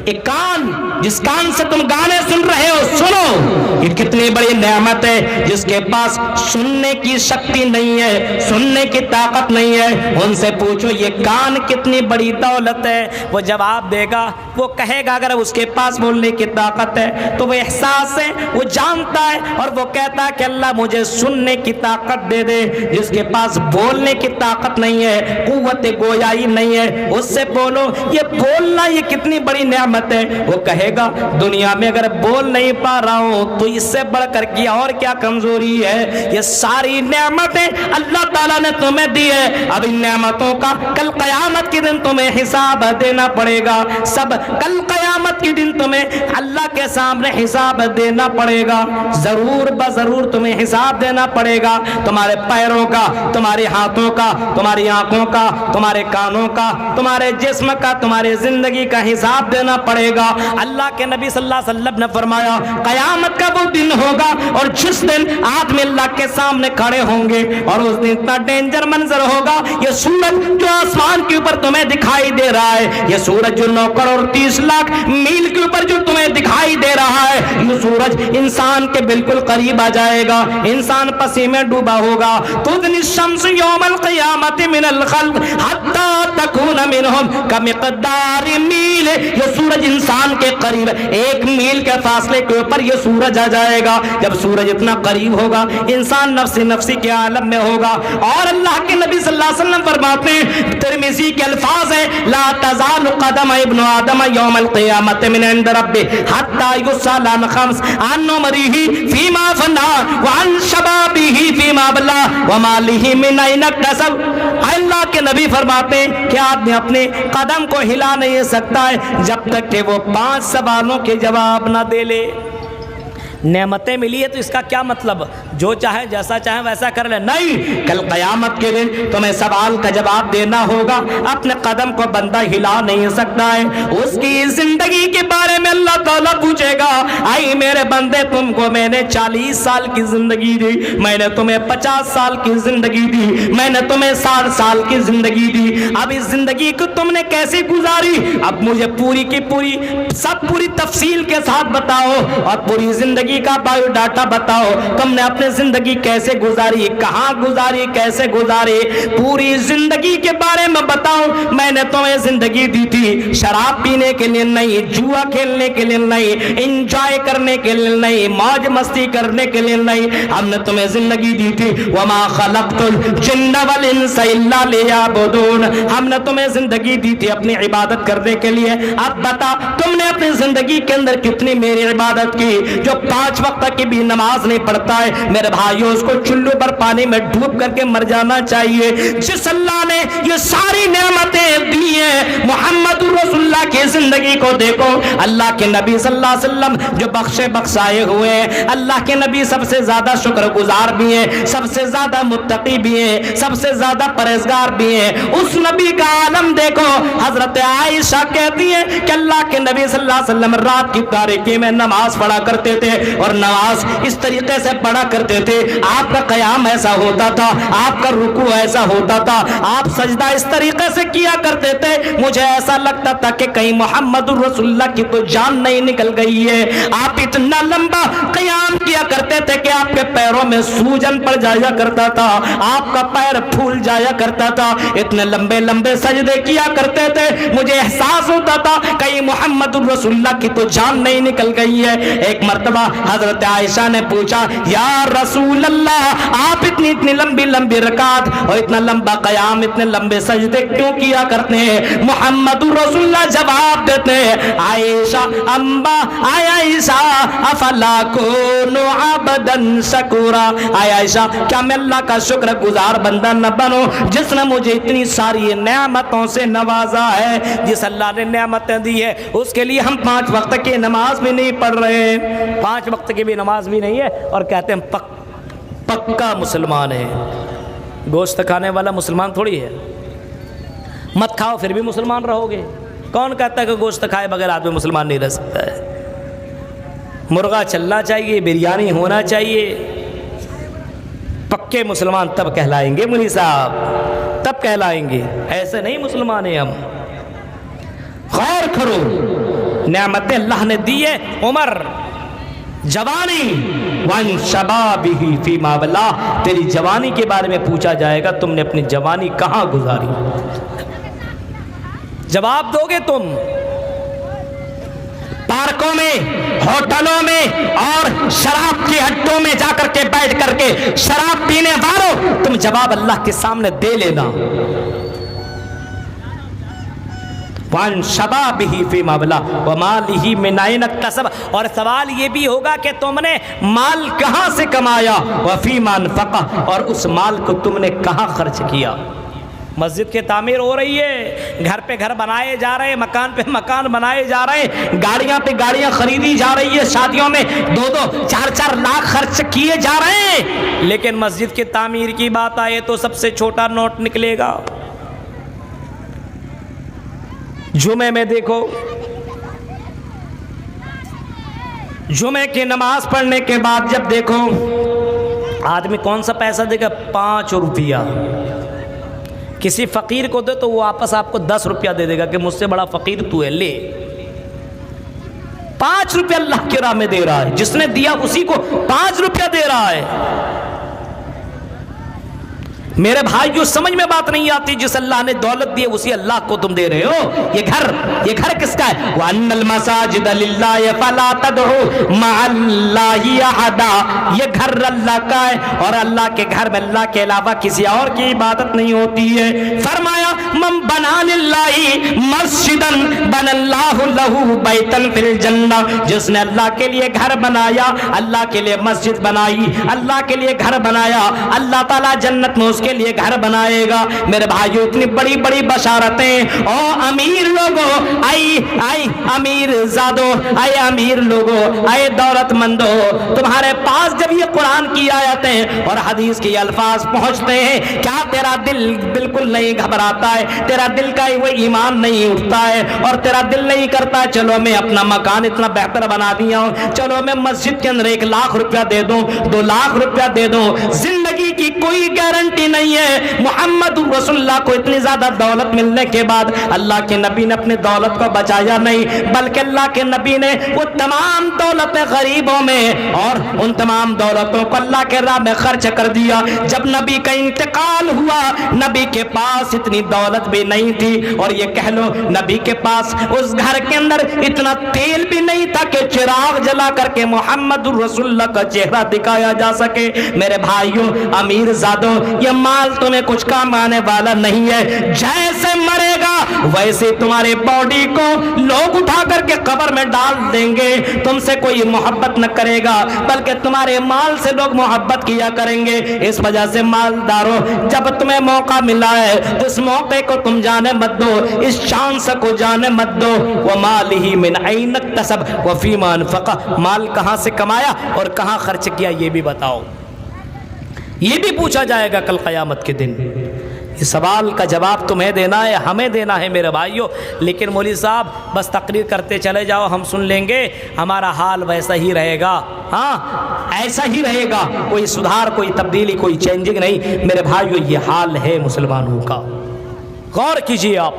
ایک کان، جس کان سے تم گانے سن رہے ہو، سنو، یہ کتنی بڑی نعمت ہے۔ جس کے پاس سننے کی شکتی نہیں ہے، سننے کی طاقت نہیں ہے، ان سے پوچھو یہ کان کتنی بڑی دولت ہے، وہ جواب دے گا، وہ کہے گا اگر اس کے پاس بولنے کی طاقت ہے تو وہ احساس ہے، وہ جانتا ہے اور وہ کہتا ہے کہ اللہ مجھے سننے کی طاقت دے دے۔ جس کے پاس بولنے کی طاقت نہیں ہے، قوت گویائی نہیں ہے، اس سے بولو یہ بولنا یہ کتنی بڑی نعمت ہے، وہ کہے گا دنیا میں اگر بول نہیں پا رہا ہوں تو اس سے بڑھ کر کے اور کیا کمزوری ہے۔ یہ ساری نعمتیں اللہ تعالیٰ نے تمہیں دی ہے، اب ان نعمتوں کا کل قیامت کے دن تمہیں حساب دینا پڑے گا، سب کل قیامت کے دن تمہیں اللہ کے سامنے حساب دینا پڑے گا، ضرور بضرور تمہیں حساب دینا پڑے گا، تمہارے پیروں کا، تمہارے ہاتھوں کا، تمہاری آنکھوں کا، تمہارے کانوں کا، تمہارے جسم کا، تمہاری زندگی کا حساب دینا پڑے گا۔ اللہ کے نبی صلی اللہ علیہ وسلم نے فرمایا قیامت کا وہ دن ہوگا اور جس دن آدمی اللہ کے سامنے کھڑے ہوں گے اور اس دن اتنا ڈینجر منظر ہوگا، یہ سورج جو آسمان کے اوپر تمہیں دکھائی دے رہا ہے، یہ سورج جو 9 کروڑ 30 لاکھ میل کے اوپر جو تمہیں دکھائی دے رہا ہے، یہ سورج انسان کے بالکل قریب آ جائے گا، انسان پسی میں ڈوبا ہوگا۔ تدنی الشمس یوم القیامت من الخلق حتی تکون منہم کمقدار میل، یہ سورج انسان کے قریب 1 میل کے فاصلے کے اوپر یہ سورج آ جائے گا۔ جب سورج اتنا قریب ہوگا، انسان نفسی کے عالم میں ہوگا، اور اللہ کے نبی صلی اللہ علیہ وسلم فرماتے ہیں، ترمذی کے الفاظ ہیں، لا تزال قدم ابن آدم یوم القیامت من عند ربہ حتی یسأل عن خمس، عن عمرہ فیما فنا وعن شبابہ فیما بلا ومالہ من این اکتسب۔ اللہ کے نبی فرماتے ہیں کہ آدمی اپنے قدم کو ہلا نہیں سکتا ہے جب تک کہ وہ 5 سوالوں کے جواب نہ دے لے۔ نعمتیں ملی ہے تو اس کا کیا مطلب جو چاہے جیسا چاہے ویسا کر لے؟ نہیں، کل قیامت کے دن تمہیں سوال کا جواب دینا ہوگا۔ اپنے قدم کو بندہ ہلا نہیں سکتا ہے، اس کی زندگی کے بارے میں اللہ تعالیٰ پوچھے گا، آئی میرے بندے تم کو میں نے 40 سال کی زندگی دی، میں نے تمہیں 50 سال کی زندگی دی، میں نے تمہیں 60 سال کی زندگی دی، اب اس زندگی کو تم نے کیسے گزاری؟ اب مجھے پوری کی پوری پوری تفصیل کے ساتھ بتاؤ اور پوری زندگی کا بایو ڈاٹا بتاؤ، تم نے اپنے زندگی کیسے گزاری، کہاں گزاری، کیسے گزاری، پوری زندگی کے بارے میں بتاؤ۔ میں نے تمہیں زندگی دی تھی شراب پینے کے لیے نہیں، جوا کھیلنے کے لیے نہیں، انجوائے کرنے کے لیے نہیں، موج مستی کرنے کے لیے نہیں، ہم نے تمہیں زندگی دی تھی وما خلقت الجن والانس الا لیعبدون، ہم نے تمہیں زندگی دی تھی اپنی عبادت کرنے کے لیے۔ اب بتا تم نے اپنی زندگی کے اندر کتنی میری عبادت کی؟ جو 5 وقت کی بھی نماز نہیں پڑھتا ہے میرے بھائیوں، اس کو چلو پر پانی میں ڈوب کر کے مر جانا چاہیے۔ جس اللہ نے یہ ساری نعمتیں دی ہیں، محمد رسول اللہ کی زندگی کو دیکھو، اللہ کے نبی صلی اللہ علیہ وسلم جو بخشے بخشائے ہوئے ہیں، اللہ کے نبی سب سے زیادہ شکر گزار بھی ہیں، سب سے زیادہ متقی بھی ہیں، سب سے زیادہ پرہیزگار بھی ہیں، اس نبی کا عالم دیکھو۔ حضرت عائشہ کہتی ہیں کہ اللہ کے نبی صلی اللہ علیہ وسلم رات کی تاریکی میں نماز پڑھا کرتے تھے اور نماز اس طریقے سے پڑھا کرتے تھے، آپ کا قیام ایسا ہوتا تھا، آپ کا رکوع ایسا ہوتا تھا، آپ سجدہ اس طریقے سے کیا کرتے تھے، مجھے ایسا لگتا تھا کہ کہیں محمد رسول اللہ کی تو جان نہیں نکل گئی ہے۔ آپ اتنا لمبا قیام کیا کرتے تھے کہ آپ کے پیروں میں سوجن پڑ جایا کرتا تھا، آپ کا پیر پھول جایا کرتا تھا، اتنے لمبے لمبے سجدے کیا کرتے تھے، مجھے احساس ہوتا تھا کہیں محمد رسول اللہ کی تو جان نہیں نکل گئی ہے۔ ایک مرتبہ حضرت عائشہ نے پوچھا، یا رسول اللہ آپ اتنی لمبی لمبی رکعت اور اتنا لمبا قیام، اتنے لمبے سجدے کیوں کیا کرتے ہیں؟ محمد رسول اللہ جواب دیتے ہیں، عائشہ امبا عائشہ افلا کونو عبدا شکورا، عائشہ کیا میں اللہ کا شکر گزار بندہ نہ بنوں جس نے مجھے اتنی ساری نعمتوں سے نوازا ہے؟ جس اللہ نے نعمتیں دی ہے اس کے لیے ہم 5 وقت کی نماز بھی نہیں پڑھ رہے، 5 وقت کی بھی نماز بھی نہیں ہے اور کہتے ہیں پکا مسلمان ہے۔ گوشت کھانے والا مسلمان تھوڑی ہے، مت کھاؤ پھر بھی مسلمان رہو گے۔ کون کہتا ہے کہ گوشت کھائے بغیر آدمی مسلمان نہیں رہ سکتا ہے؟ مرغا چلنا چاہیے، بریانی ہونا چاہیے، پکے مسلمان تب کہلائیں گے منی صاحب، تب کہلائیں گے، ایسے نہیں مسلمان ہیں ہم۔ غور کرو نعمتیں اللہ نے دی ہے، عمر، جوانی، وان شبابہ فیما بلا، تیری جوانی کے بارے میں پوچھا جائے گا تم نے اپنی جوانی کہاں گزاری؟ جواب دو گے تم؟ پارکوں میں، ہوٹلوں میں اور شراب کے اڈوں میں جا کر کے بیٹھ کر کے شراب پینے والوں، تم جواب اللہ کے سامنے دے لینا۔ وان شبابہ فیما بلا ومالہ من این اکتسب، اور سوال یہ بھی ہوگا کہ تم نے مال کہاں سے کمایا، وفیما انفقہ، اور اس مال کو تم نے کہاں خرچ کیا۔ مسجد کی تعمیر ہو رہی ہے، گھر پہ گھر بنائے جا رہے ہیں، مکان پہ مکان بنائے جا رہے ہیں، گاڑیاں پہ گاڑیاں خریدی جا رہی ہے، شادیوں میں 2-2 4-4 لاکھ خرچ کیے جا رہے ہیں، لیکن مسجد کی تعمیر کی بات آئے تو سب سے چھوٹا نوٹ نکلے گا۔ جمعے میں دیکھو، جمعے کی نماز پڑھنے کے بعد جب دیکھو آدمی کون سا پیسہ دے گا؟ 5 روپیہ۔ کسی فقیر کو دے تو وہ واپس آپ کو 10 روپیہ دے دے گا کہ مجھ سے بڑا فقیر تو ہے، لے۔ 5 روپیہ اللہ کی راہ میں دے رہا ہے، جس نے دیا اسی کو 5 روپیہ دے رہا ہے۔ میرے بھائیو سمجھ میں بات نہیں آتی، جس اللہ نے دولت دی اسی اللہ کو تم دے رہے ہو. یہ گھر کس کا ہے؟ وَأَنَّ الْمَسَاجِدَ لِلَّهِ فَلَا تَدْعُوا مَعَ اللَّهِ أَحَدًا. یہ گھر اللہ کا ہے اور اللہ کے گھر میں اللہ کے علاوہ کسی اور کی عبادت نہیں ہوتی ہے. فرمایا من بنا للہ مسجدا بنى اللہ لہ بیتا فی الجنہ. جس نے اللہ کے لیے گھر بنایا، اللہ کے لیے مسجد بنائی، اللہ کے لیے گھر بنایا، اللہ تعالیٰ جنت میں اس کے لیے گھر بنائے گا. میرے بھائیو اتنی بڑی بڑی بشارتیں. او امیر لوگوں، آئی امیر زادو، آئے امیر لوگوں، آئے دولت مندو، تمہارے پاس جب یہ قرآن کی آیتیں اور حدیث کی الفاظ پہنچتے ہیں، کیا تیرا دل بالکل نہیں گھبراتا ہے؟ تیرا دل کا وہ ایمان نہیں اٹھتا ہے اور تیرا دل نہیں کرتا چلو میں اپنا مکان اتنا بہتر بنا دیا ہوں، چلو میں مسجد کے اندر 1 لاکھ روپیہ دے دوں، 2 لاکھ روپیہ دے دوں. زندگی کی کوئی گارنٹی نہیں ہے. محمد رسول اللہ کو اتنی زیادہ دولت ملنے کے بعد اللہ کے نبی نے اپنی دولت کو بچایا نہیں، بلکہ اللہ کے نبی نے وہ تمام دولتیں غریبوں میں اور ان تمام دولتوں کو اللہ کے راہ میں خرچ کر دیا. جب نبی کا انتقال ہوا نبی کے پاس اتنی دولت بھی نہیں تھی، اور یہ کہہ لو نبی کے پاس اس گھر کے اندر اتنا تیل بھی نہیں تھا کہ چراغ جلا کر کے محمد رسول اللہ کا چہرہ دکھایا جا سکے. میرے بھائیوں امیر زادو، یہ مال تمہیں کچھ کام آنے والا نہیں ہے. جیسے مرے گا ویسے تمہارے باڈی کو لوگ اٹھا کر کے قبر میں ڈال دیں گے. تم سے کوئی محبت نہ کرے گا بلکہ تمہارے مال سے لوگ محبت کیا کریں گے. اس وجہ سے مالداروں، جب تمہیں موقع ملا ہے تو اس موقع کو تم جانے مت دو، اس چانس کو جانے مت دو. وَمَالِهِ مِنْ أَيْنَ اكْتَسَبَ وَفِيمَا أَنْفَقَ. مال کہاں سے کمایا اور کہاں خرچ کیا یہ بھی بتاؤ. یہ بھی پوچھا جائے گا کل قیامت کے دن. اس سوال کا جواب تمہیں دینا ہے، ہمیں دینا ہے میرے بھائیوں. لیکن مولوی صاحب بس تقریر کرتے چلے جاؤ، ہم سن لیں گے، ہمارا حال ویسا ہی رہے گا. ہاں ایسا ہی رہے گا، کوئی سدھار، کوئی تبدیلی، کوئی چینجنگ نہیں. میرے بھائیوں یہ حال ہے مسلمانوں کا. غور کیجیے آپ.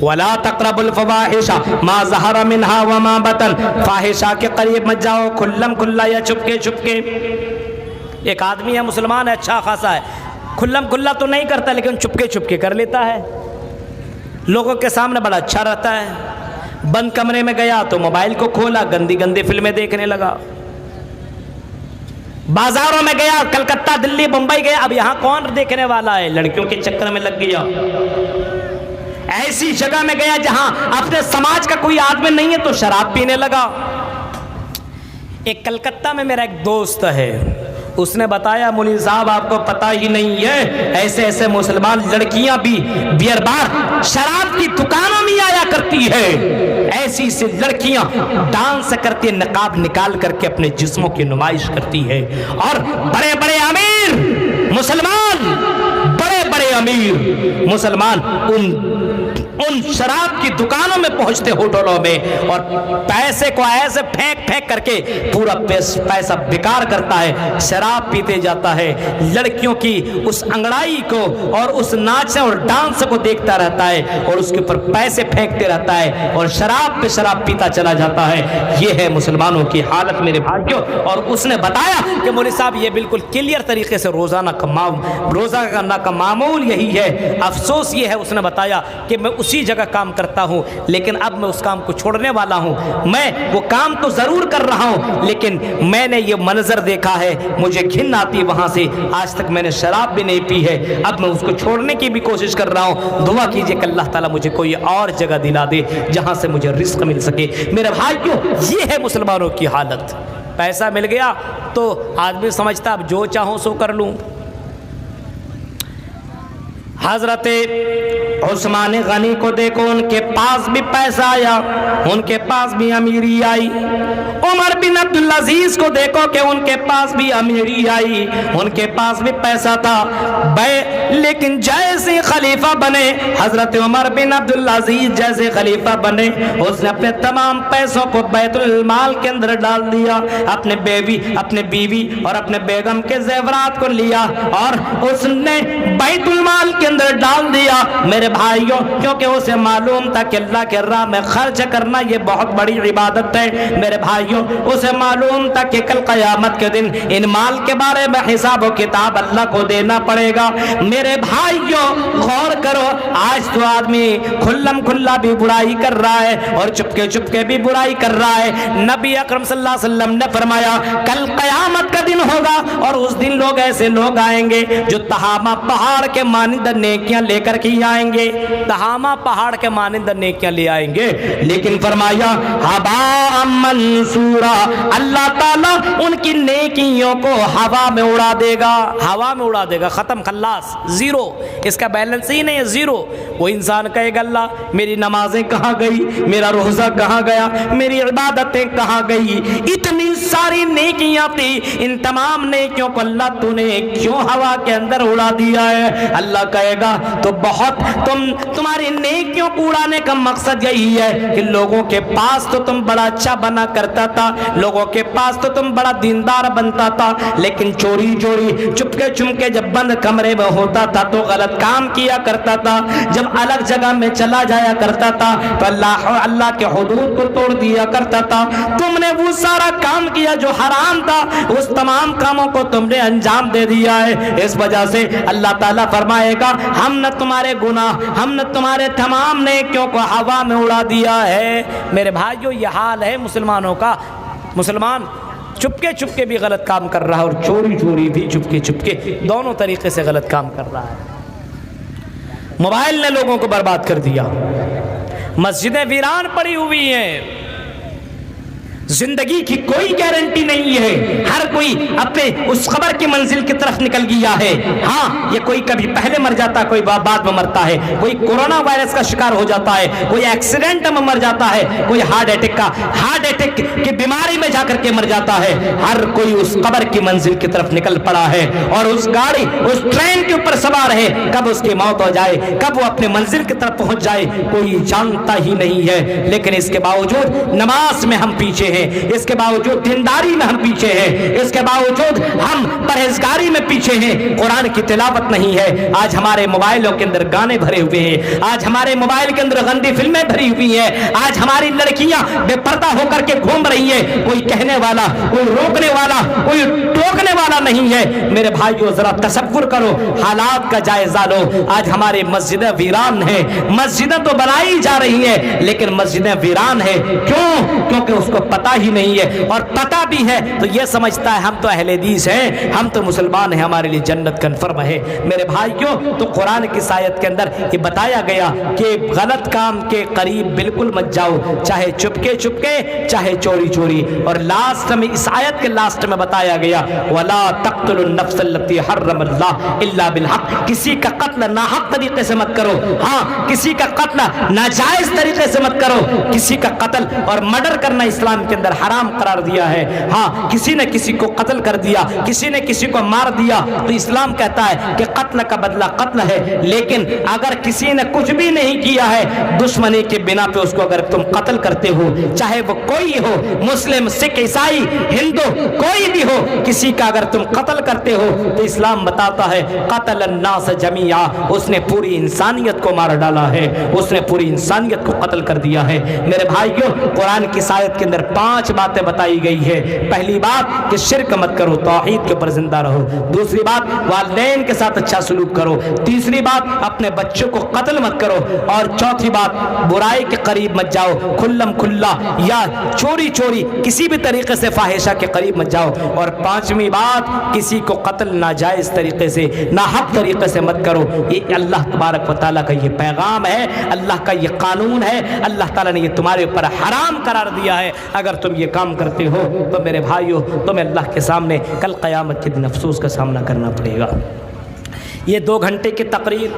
وَلَا تَقْرَبُوا الْفَوَاحِشَ مَا ظَهَرَ مِنْهَا وَمَا بَطَنَ. فاحشہ کے قریب مت جاؤ، کھلم کھلا یا چھپکے چھپکے. ایک آدمی ہے مسلمان ہے، اچھا خاصا ہے، کھلم کھلا تو نہیں کرتا لیکن چھپکے چھپکے کر لیتا ہے. لوگوں کے سامنے بڑا اچھا رہتا ہے. بند کمرے میں گیا تو موبائل کو کھولا، گندی گندی فلمیں دیکھنے لگا. بازاروں میں گیا، کلکتہ دلی بمبئی گیا، اب یہاں کون دیکھنے والا ہے، لڑکیوں کے چکر میں لگ گیا. ایسی جگہ میں گیا جہاں اپنے سماج کا کوئی آدمی نہیں ہے تو شراب پینے لگا. ایک کلکتہ میں میرا ایک دوست ہے، اس نے بتایا مولوی صاحب آپ کو پتہ ہی نہیں ہے ایسے ایسے مسلمان لڑکیاں بھی بیئر بار شراب کی دکانوں میں آیا کرتی ہے. ایسی سے لڑکیاں ڈانس کرتی ہیں، نقاب نکال کر کے اپنے جسموں کی نمائش کرتی ہے. اور بڑے بڑے امیر مسلمان، بڑے بڑے امیر مسلمان ان شراب کی دکانوں میں پہنچتے، ہوٹلوں میں، اور پیسے کو ایسے پھینک پھینک کر کے پورا پیسہ بیکار کرتا ہے، شراب پیتے جاتا ہے. لڑکیوں کی اس انگڑائی کو اور اس ناچ اور ڈانس کو دیکھتا رہتا ہے اور اس کے اوپر پیسے پھینکتے رہتا ہے اور شراب پہ شراب پیتا چلا جاتا ہے. یہ ہے مسلمانوں کی حالت میرے بھائیوں. اور اس نے بتایا کہ مولوی صاحب یہ بالکل کلیئر طریقے سے روزانہ کا معمول یہی ہے. افسوس یہ ہے اس نے بتایا کہ میں اسی جگہ کام کرتا ہوں لیکن اب میں اس کام کو چھوڑنے والا ہوں. میں وہ کام تو ضرور کر رہا ہوں لیکن میں نے یہ منظر دیکھا ہے، مجھے گھن آتی وہاں سے. آج تک میں نے شراب بھی نہیں پی ہے، اب میں اس کو چھوڑنے کی بھی کوشش کر رہا ہوں. دعا کیجئے کہ اللہ تعالیٰ مجھے کوئی اور جگہ دلا دے جہاں سے مجھے رزق مل سکے. میرے بھائیوں یہ ہے مسلمانوں کی حالت. پیسہ مل گیا تو آدمی سمجھتا اب جو چاہوں سو کر لوں. حضرت عثمان غنی کو دیکھو، ان کے پاس بھی پیسہ آیا، ان کے پاس بھی امیری آئی. عمر بن عبدالعزیز کو دیکھو کہ ان کے پاس بھی امیری آئی، ان کے پاس بھی پیسہ تھا. لیکن جیسے خلیفہ بنے حضرت عمر بن عبدالعزیز، جیسے خلیفہ بنے اس نے اپنے تمام پیسوں کو بیت المال کے اندر ڈال دیا. اپنے بیوی اور اپنے بیگم کے زیورات کو لیا اور اس نے بیت المال کے اندر ڈال دیا. میرے بھائیوں، کیونکہ اسے معلوم تھا کہ اللہ کے راہ میں خرچ کرنا یہ بہت بڑی عبادت ہے۔ میرے بھائیوں، اسے معلوم تھا کہ کل قیامت کے دن ان مال کے بارے میں حساب و کتاب اللہ کو دینا پڑے گا۔ میرے بھائیوں غور کرو، آج تو آدمی کھلم کھلا بھی برائی کر رہا ہے اور چپکے چپکے بھی برائی کر رہا ہے۔ نبی اکرم صلی اللہ علیہ وسلم نے فرمایا کل قیامت کا دن ہوگا اور اس دن لوگ ایسے لوگ آئیں گے جو تہامہ پہاڑ کے مانند نیکیاں لے کر کے آئیں گے، تہامہ پہاڑ کے مانند نیکیاں لے آئیں گے، لیکن فرمایا ہباء منصورا، اللہ تعالیٰ ان کی نیکیوں کو ہوا میں اڑا دے گا، ہوا میں اڑا دے گا، ختم خلاص، زیرو، اس کا بیلنس ہی نہیں ہے، زیرو۔ وہ انسان کہے گا اللہ میری نمازیں کہاں گئی، میرا روزہ کہاں گیا، میری عبادتیں کہاں گئی، اتنی ساری نیکیاں تھی، ان تمام نیکیوں کو اللہ تو نے کیوں ہوا کے اندر اڑا دیا ہے؟ اللہ کہے گا تو بہت تمہاری نیکیوں کو اڑانے کا مقصد یہی ہے کہ لوگوں کے پاس تو تم بڑا اچھا بنا کرتا تھا، لوگوں کے پاس تو تم بڑا دیندار بنتا تھا، لیکن چوری چوری چپکے چمکے جب بند کمرے میں ہوتا تھا تو غلط کام کیا کرتا تھا، جب الگ جگہ میں چلا جایا کرتا تھا تو اللہ کے حدود کو توڑ دیا کرتا تھا، تم نے وہ سارا کام کیا جو حرام تھا، اس تمام کاموں کو تم نے انجام دے دیا ہے۔ اس وجہ سے اللہ تعالیٰ فرمائے گا ہم نے تمہارے گناہ، ہم نے تمہارے تمام نیکیوں کو ہوا میں اڑا دیا ہے۔ میرے بھائیو یہ حال ہے مسلمانوں کا، مسلمان چپکے چپکے بھی غلط کام کر رہا ہے اور چوری چوری بھی چپکے چپکے، دونوں طریقے سے غلط کام کر رہا ہے۔ موبائل نے لوگوں کو برباد کر دیا، مسجدیں ویران پڑی ہوئی ہیں، زندگی کی کوئی گارنٹی نہیں ہے، ہر کوئی اپنے اس قبر کی منزل کی طرف نکل گیا ہے۔ ہاں یہ کوئی کبھی پہلے مر جاتا ہے، کوئی بعد میں مرتا ہے، کوئی کورونا وائرس کا شکار ہو جاتا ہے، کوئی ایکسیڈنٹ میں مر جاتا ہے، کوئی ہارٹ اٹیک کی بیماری میں جا کر کے مر جاتا ہے، ہر کوئی اس قبر کی منزل کی طرف نکل پڑا ہے اور اس گاڑی اس ٹرین کے اوپر سوار ہے، کب اس کی موت ہو جائے، کب وہ اپنے منزل کی طرف پہنچ جائے کوئی جانتا ہی نہیں ہے۔ لیکن اس کے باوجود نماز میں ہم پیچھے ہیں، اس کے باوجود دینداری میں ہم پیچھے ہیں، اس کے باوجود ہم پرہیزگاری میں پیچھے ہیں، قرآن کی تلاوت نہیں ہے۔ آج ہمارے موبائلوں کے اندر گانے بھرے ہوئے ہیں، آج ہمارے موبائل کے اندر گندی فلمیں بھری ہوئی ہیں، آج ہماری لڑکیاں بے پردہ ہو کر کے گھوم رہی ہیں، کوئی کہنے والا، کوئی روکنے والا، کوئی ٹوکنے والا نہیں ہے۔ میرے بھائیو ذرا تصور کرو، حالات کا جائزہ لو، آج ہماری مسجدیں ویران ہیں، مسجدیں تو بنائی جا رہی ہیں لیکن مسجدیں ویران ہیں، کیوں؟ کیونکہ اس کو پتہ ہی نہیں ہے، اور پتہ بھی ہے تو یہ سمجھتا ہے ہم تو اہل حدیث ہیں، ہم تو مسلمان ہیں، ہمارے لیے جنت کنفرم ہے۔ میرے بھائیوں تو قرآن کی آیت کے اندر یہ بتایا گیا کہ غلط کام کے قریب بالکل مت جاؤ، چاہے چپکے چپکے چاہے چوری چوری، اور لاسٹ میں اس آیت کے لاسٹ میں بتایا گیا وَلَا تَقْتُلُوا النَّفْسَ الَّتِي حَرَّمَ اللَّهُ إِلَّا بِالْحَقِّ، کسی کا قتل ناحق طریقے سے مت کرو، ہاں کسی کا قتل ناجائز طریقے سے مت کرو، کسی کا قتل اور مرڈر کرنا اسلام کے اندر حرام قرار دیا ہے۔ ہاں کسی نے کسی کو قتل کر دیا، کسی نے کسی کو مار دیا تو اسلام کہتا ہے کہ قتل کا بدلہ قتل ہے، لیکن اگر کسی نے کچھ بھی نہیں کیا ہے، دشمنی کے بنا پہ اس کو اگر تم قتل کرتے ہو، چاہے وہ کوئی ہو، مسلم، سکھ، عیسائی، ہندو، کوئی بھی ہو، کسی کا اگر تم قتل کرتے ہو تو اسلام بتاتا ہے قتل الناس جمیعا، اس نے پوری انسانیت کو مار ڈالا ہے، اس نے پوری انسانیت کو قتل کر دیا ہے۔ میرے بھائیوں قرآن کی آیت کے اندر 5 باتیں بتائی گئی ہے۔ پہلی بات کہ شرک مت کرو، توحید کے اوپر زندہ رہو۔ دوسری بات والدین کے ساتھ اچھا سلوک کرو۔ تیسری بات اپنے بچوں کو قتل مت کرو، اور چوتھی بات برائی کے قریب مت جاؤ، کھلم کھلا یا چوری چوری کسی بھی طریقے سے فاحشہ کے قریب مت جاؤ، اور پانچویں بات کسی کو قتل ناجائز طریقے سے، ناحق طریقے سے مت کرو۔ یہ اللہ تبارک و تعالیٰ کا یہ پیغام ہے، اللہ کا یہ قانون ہے، اللہ تعالیٰ نے یہ تمہارے اوپر حرام قرار دیا ہے۔ اگر تم یہ کام کرتے ہو تو میرے بھائیو تمہیں اللہ کے سامنے کل قیامت کے دن افسوس کا سامنا کرنا پڑے گا۔ یہ 2 گھنٹے کی تقریر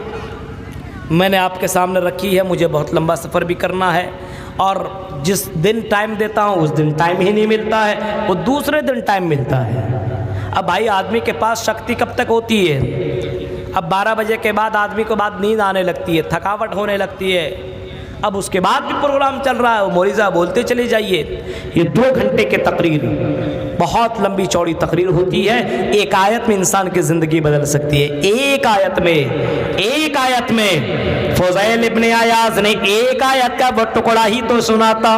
میں نے آپ کے سامنے رکھی ہے، مجھے بہت لمبا سفر بھی کرنا ہے، اور جس دن ٹائم دیتا ہوں اس دن ٹائم ہی نہیں ملتا ہے، وہ دوسرے دن ٹائم ملتا ہے۔ اب بھائی آدمی کے پاس شکتی کب تک ہوتی ہے؟ اب 12 بجے کے بعد آدمی کو بعد نیند آنے لگتی ہے، تھکاوٹ ہونے لگتی ہے، اب اس کے بعد بھی پروگرام چل رہا ہے، وہ مولوی صاحب بولتے چلے جائیے۔ یہ 2 گھنٹے کے تقریر بہت لمبی چوڑی تقریر ہوتی ہے، ایک آیت میں انسان کی زندگی بدل سکتی ہے، ایک آیت میں فضیل ابن عیاض نے ایک آیت کا وہ ٹکڑا ہی تو سنا تھا۔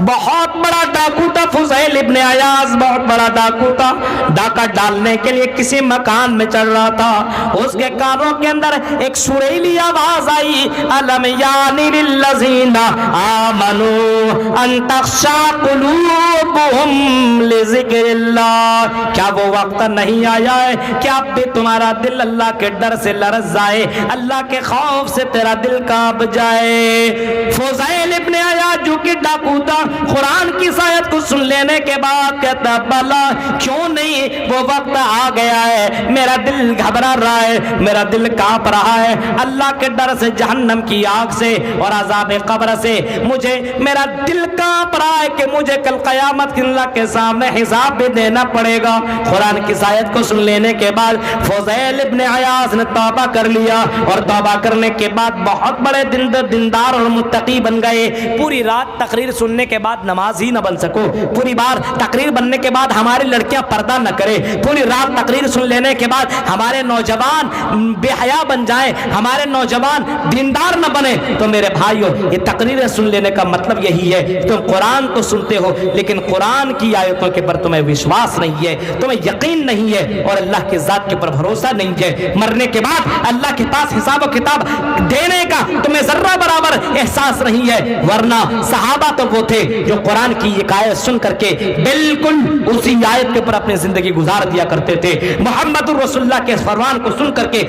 بہت بڑا ڈاکو تھا فضیل ابن عیاض، بہت بڑا ڈاکو تھا، ڈاکہ ڈالنے کے لیے کسی مکان میں چڑھ رہا تھا، اس کے کانوں کے اندر ایک سریلی آواز آئی، الم یانی للذین آمنوا ان تخشع قلوبہم لذکر اللہ، کیا وہ وقت نہیں آیا ہے کہ اب بھی تمہارا دل اللہ کے ڈر سے لرز جائے، اللہ کے خوف سے تیرا دل کانپ جائے۔ فضیل ابن عیاض جو کہ ڈاکو تھا، قرآن کی آیت کو سن لینے کے بعد کہتا بلا کیوں نہیں، وہ وقت آ گیا ہے، میرا دل گھبرا رہا ہے، میرا دل کانپ رہا ہے، اللہ کے ڈر سے، جہنم کی آگ سے اور عذاب قبر سے مجھے میرا دل کانپ رہا ہے کہ مجھے کل قیامت اللہ کے سامنے حساب بھی دینا پڑے گا۔ قرآن کی آیت کو سن لینے کے بعد فضیل ابن عیاض نے توبہ کر لیا، اور توبہ کرنے کے بعد بہت بڑے دیندار اور متقی بن گئے۔ پوری رات تقریر سننے کے بعد نماز ہی نہ بن سکو، پوری بار تقریر بننے کے بعد ہماری لڑکیاں پردہ نہ کرے، پوری رات تقریر سن لینے کے بعد ہمارے نوجوان بے حیا بن جائیں، ہمارے نوجوان دیندار نہ بنے، تو میرے بھائیو یہ تقریریں سن لینے کا مطلب یہی ہے، تم قرآن تو سنتے ہو لیکن قرآن کی آیتوں کے پر تمہیں وشواس نہیں ہے، تمہیں یقین نہیں ہے، اور اللہ کی ذات کے پر بھروسہ نہیں ہے، مرنے کے بعد اللہ کے پاس حساب و کتاب دینے کا تمہیں ذرہ برابر احساس نہیں ہے۔ ورنہ صحابہ تو وہ تھے جو قرآن کی ایک آیت سن کر کے بالکل اسی آیت کے اوپر اپنی زندگی گزار دیا کرتے تھے، محمد الرسول اللہ کے فرمان کو سن کر کے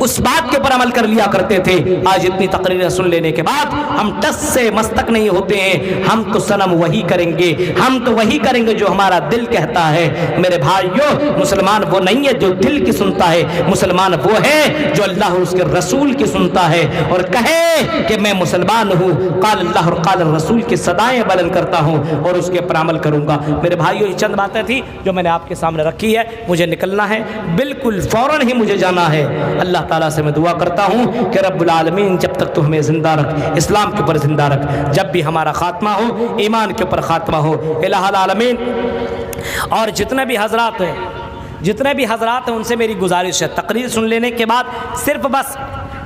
اس بات کے اوپر عمل کر لیا کرتے تھے۔ آج اتنی تقریریں سن لینے کے بعد ہم ٹس سے مستک نہیں ہوتے ہیں، ہم تو صنم وہی کریں گے، ہم تو وہی کریں گے جو ہمارا دل کہتا ہے۔ میرے بھائیو مسلمان وہ نہیں ہے جو دل کی سنتا ہے، مسلمان وہ ہے جو اللہ اور اس کے رسول کی سنتا ہے اور کہے کہ میں مسلمان ہوں، قال اللہ اور قال الرسول کی صدائیں بلند کرتا ہوں اور اس کے پر عمل کروں گا۔ میرے بھائیو یہ چند باتیں تھی جو میں نے آپ کے سامنے رکھی ہے، مجھے نکلنا ہے، بالکل فوراً ہی مجھے جانا ہے۔ اللہ تعالیٰ سے میں دعا کرتا ہوں کہ رب العالمین جب تک تو ہمیں زندہ رکھ، اسلام کے اوپر زندہ رکھ، جب بھی ہمارا خاتمہ ہو ایمان کے اوپر خاتمہ ہو۔ الہ العالمین، اور جتنے بھی حضرات ہیں ان سے میری گزارش ہے، تقریر سن لینے کے بعد صرف بس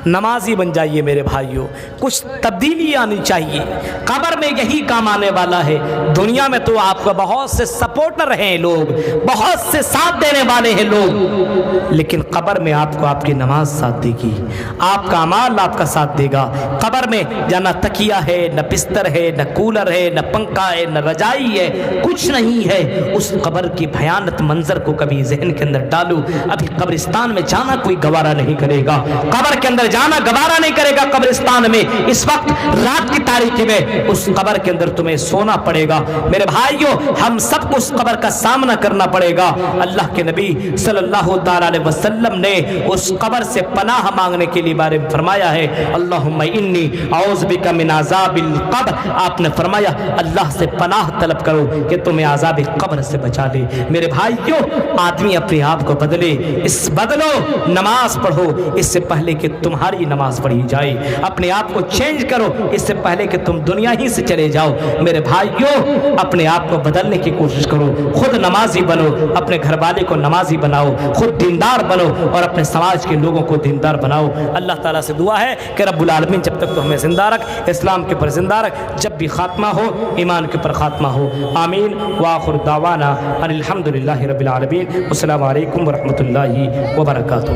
نمازی بن جائیے میرے بھائیوں، کچھ تبدیلی آنی چاہیے، قبر میں یہی کام آنے والا ہے۔ دنیا میں تو آپ کو بہت سے سپورٹر ہیں لوگ، بہت سے ساتھ دینے والے ہیں لوگ، لیکن قبر میں آپ کو آپ کی نماز ساتھ دے گی، آپ کا اعمال آپ کا ساتھ دے گا۔ قبر میں نہ تکیہ ہے، نہ بستر ہے، نہ کولر ہے، نہ پنکھا ہے، نہ رجائی ہے، کچھ نہیں ہے۔ اس قبر کی بھیانک منظر کو کبھی ذہن کے اندر ڈالو، ابھی قبرستان میں جانا کوئی گوارا نہیں کرے گا، قبر کے اندر جانا گوارا نہیں کرے گا۔ قبرستان میں اس وقت رات کی تاریکی میں اس قبر کے اندر تمہیں سونا پڑے گا۔ میرے بھائیوں ہم سب کو اس قبر کا سامنا کرنا پڑے گا۔ اللہ کے نبی صلی اللہ تعالیٰ علیہ وسلم نے اس قبر سے پناہ مانگنے کے لیے بارے میں فرمایا ہے، اللہم انی اعوذ بک من عذاب القبر۔ آپ نے فرمایا اللہ سے پناہ طلب کرو کہ تمہیں عذاب قبر سے بچا لے۔ میرے بھائیوں آدمی اپنے آپ کو بدلے، بدلو، نماز پڑھو اس سے پہلے کہ تمہاری نماز پڑھی جائے، اپنے آپ کو چینج کرو اس سے پہلے کہ تم دنیا ہی سے چلے جاؤ۔ میرے بھائیوں اپنے آپ کو بدلنے کی کوشش کرو، خود نمازی بنو، اپنے گھر والے کو نمازی بناؤ، خود دیندار بنو اور اپنے سماج کے لوگوں کو دیندار بناؤ۔ اللہ تعالیٰ سے دعا ہے کہ رب العالمین جب تک تو ہمیں زندہ رکھ، اسلام کے پر زندہ رکھ، جب بھی خاتمہ ہو ایمان کے پر خاتمہ ہو، آمین۔ وآخر دعوانا ان الحمد للہ رب العالمین۔ السلام علیکم ورحمۃ اللہ وبرکاتہ۔